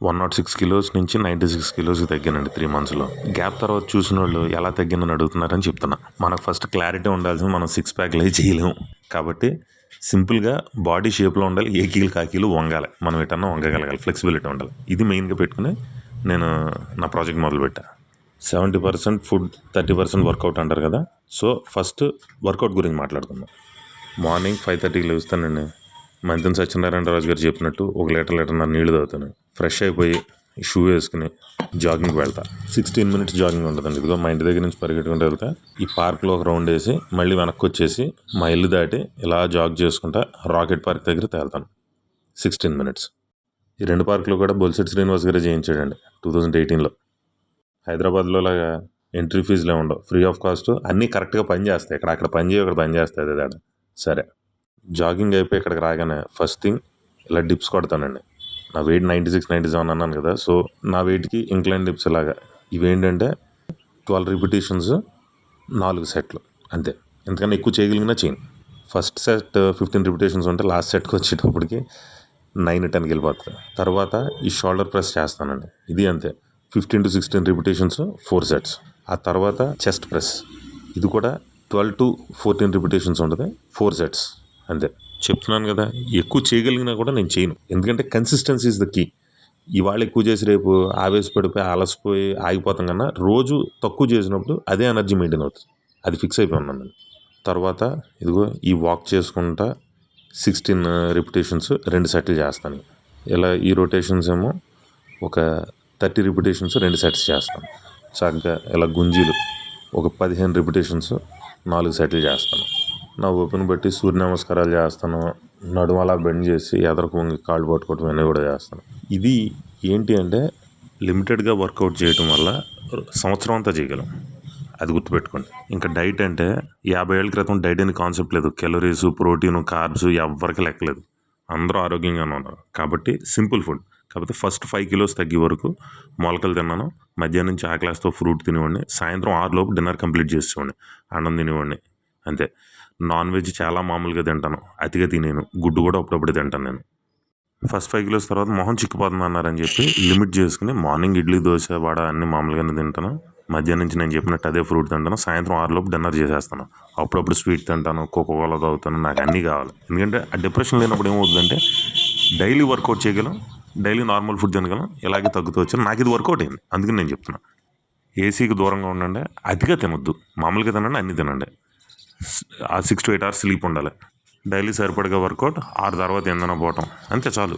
106 kilos నుంచి 96 కిలోస్కి తగ్గానండి 3 మంత్స్లో. Gap తర్వాత చూసిన వాళ్ళు ఎలా తగ్గిందని అడుగుతున్నారని చెప్తున్నా. మనకు ఫస్ట్ క్లారిటీ ఉండాల్సింది, మనం 6 ప్యాక్లు అవి చేయలేము. కాబట్టి సింపుల్గా బాడీ షేప్లో ఉండాలి, ఏ కీలు కాకీలు వంగాలి, మనం ఎటన్నా వంగగలగాలి, ఫ్లెక్సిబిలిటీ ఉండాలి. ఇది మెయిన్గా పెట్టుకుని నేను నా ప్రాజెక్ట్ మొదలుపెట్టా. 70% ఫుడ్, 30% వర్కౌట్ అంటారు కదా. సో ఫస్ట్ వర్కౌట్ గురించి మాట్లాడుకుందాం. మార్నింగ్ 5:30కి లేస్తానండి. మంతెన సత్యనారాయణ రాజు గారు చెప్పినట్టు 1 లీటర్న్నర నీళ్లు తాగుతాను. ఫ్రెష్ అయిపోయి షూ వేసుకుని జాగింగ్కి వెళ్తా. 16 మినిట్స్ జాగింగ్ ఉంటుందండి. ఇదిగో మా ఇంటి దగ్గర నుంచి పరిగెట్టుకుంటూ వెళ్తా, ఈ పార్క్లో ఒక రౌండ్ వేసి మళ్ళీ వెనక్కి వచ్చేసి మా ఇల్లు దాటి ఇలా జాగ్ చేసుకుంటా రాకెట్ పార్క్ దగ్గర తేలుతాను. 16 మినిట్స్. ఈ 2 పార్కులు కూడా బొలిశెట్టి శ్రీనివాస్ గారే చేయించాడండి 2018లో. హైదరాబాద్లో లాగా ఎంట్రీ ఫీజులే ఉండవు, ఫ్రీ ఆఫ్ కాస్ట్, అన్నీ కరెక్ట్గా పనిచేస్తాయి. అక్కడ పని చేయి, అక్కడ పని చేస్తాయి అదే తేడా. సరే, జాగింగ్ అయిపోయి ఇక్కడికి రాగానే ఫస్ట్ థింగ్ ఇలా డిప్స్ కొడతానండి. నా వెయిట్ 96, 97 అన్నాను కదా. సో నా వెయిట్కి ఇంక్లైన్ డిప్స్ ఇలాగా. ఇవేంటంటే 12 రిపిటేషన్స్, 4 సెట్లు అంతే. ఎందుకన్నా ఎక్కువ చేయగలిగినా చేయను. ఫస్ట్ సెట్ 15 రిపిటేషన్స్ ఉంటే లాస్ట్ సెట్కి వచ్చేటప్పటికి 9, 10కి వెళ్ళిపోతుంది. తర్వాత ఈ షోల్డర్ ప్రెస్ చేస్తానండి. ఇది అంతే, 15 to 16 రిపిటేషన్స్, 4 సెట్స్. ఆ తర్వాత చెస్ట్ ప్రెస్, ఇది కూడా 12 to 14 రిపిటేషన్స్ ఉంటుంది, 4 సెట్స్ అంతే. చెప్తున్నాను కదా, ఎక్కువ చేయగలిగినా కూడా నేను చేయను. ఎందుకంటే కన్సిస్టెన్సీ ఇస్ ద కీ. ఇవాళ ఎక్కువ చేసి రేపు ఆవేశపడిపోయి అలసిపోయి ఆగిపోతాం కన్నా రోజు తక్కువ చేసినప్పుడు అదే ఎనర్జీ మెయింటైన్ అవుతుంది. అది ఫిక్స్ అయిపోయి ఉన్నాను నేను. తర్వాత ఇదిగో ఈ వాక్ చేసుకుంటా 16 రిపిటేషన్స్ 2 సెట్లు చేస్తాను. ఇలా ఈ రొటేషన్స్ ఏమో ఒక 30 రిపిటేషన్స్ 2 సెట్స్ చేస్తాను. చక్కగా ఇలా గుంజీలు ఒక 15 రిపిటేషన్స్ 4 సెట్లు చేస్తాను. నా ఓపెన్ బట్టి సూర్య నమస్కారాలు చేస్తాను, నడుము అలా బెండ్ చేసి ఎదరకు వంగి కాళ్ళు పట్టుకోవడం అన్నీ కూడా చేస్తాను. ఇది ఏంటి అంటే లిమిటెడ్గా వర్కౌట్ చేయడం వల్ల సంవత్సరం అంతా చేయగలం, అది గుర్తుపెట్టుకోండి. ఇంకా డైట్ అంటే 50 ఏళ్ళ క్రితం డైట్ అనే కాన్సెప్ట్ లేదు. కెలరీస్, ప్రోటీన్, కార్బ్స్ ఎవరికి లెక్కలేదు. అందరూ ఆరోగ్యంగానే ఉన్నారు. కాబట్టి సింపుల్ ఫుడ్. కాకపోతే ఫస్ట్ 5 కిలోస్ తగ్గే వరకు మొలకలు తిన్నాను. మధ్యాహ్నం నుంచి ఆకలేస్తో ఫ్రూట్ తినేవాడిని. సాయంత్రం 6 లోపు డిన్నర్ కంప్లీట్ చేసేవాడిని, అన్నం తినేవాడిని అంతే. నాన్ వెజ్ చాలా మామూలుగా తింటాను, అతిగా తినేను. గుడ్డు కూడా అప్పుడప్పుడు తింటాను నేను. ఫస్ట్ 5 కిలోస్ తర్వాత మొహం చిక్కిపోతుంది అన్నారని చెప్పి లిమిట్ చేసుకుని మార్నింగ్ ఇడ్లీ, దోశ, వడ అన్నీ మామూలుగానే తింటాను. మధ్యాహ్నం నుంచి నేను చెప్పినట్టు అదే ఫ్రూట్ తింటాను. సాయంత్రం 6 లోపు డిన్నర్ చేసేస్తాను. అప్పుడప్పుడు స్వీట్ తింటాను, కోకోకోలా తాగుతాను. నాకు అన్నీ కావాలి. ఎందుకంటే ఆ డిప్రెషన్ లేనప్పుడు ఏమవుతుందంటే డైలీ వర్కౌట్ చేయగలం, డైలీ నార్మల్ ఫుడ్ తినగలం, ఇలాగే తగ్గుతూ వచ్చాను. నాకు ఇది వర్కౌట్ అయింది. అందుకని నేను చెప్తున్నా, ఏసీకి దూరంగా ఉండండి, అతిగా తినొద్దు, మామూలుగా తినండి, అన్నీ తినండి. ఆ 6 to 8 hours స్లీప్ ఉండాలి. డైలీ సరిపడగా వర్కౌట్, 6 తర్వాత ఏందన్నా పోవటం, అంతే చాలు.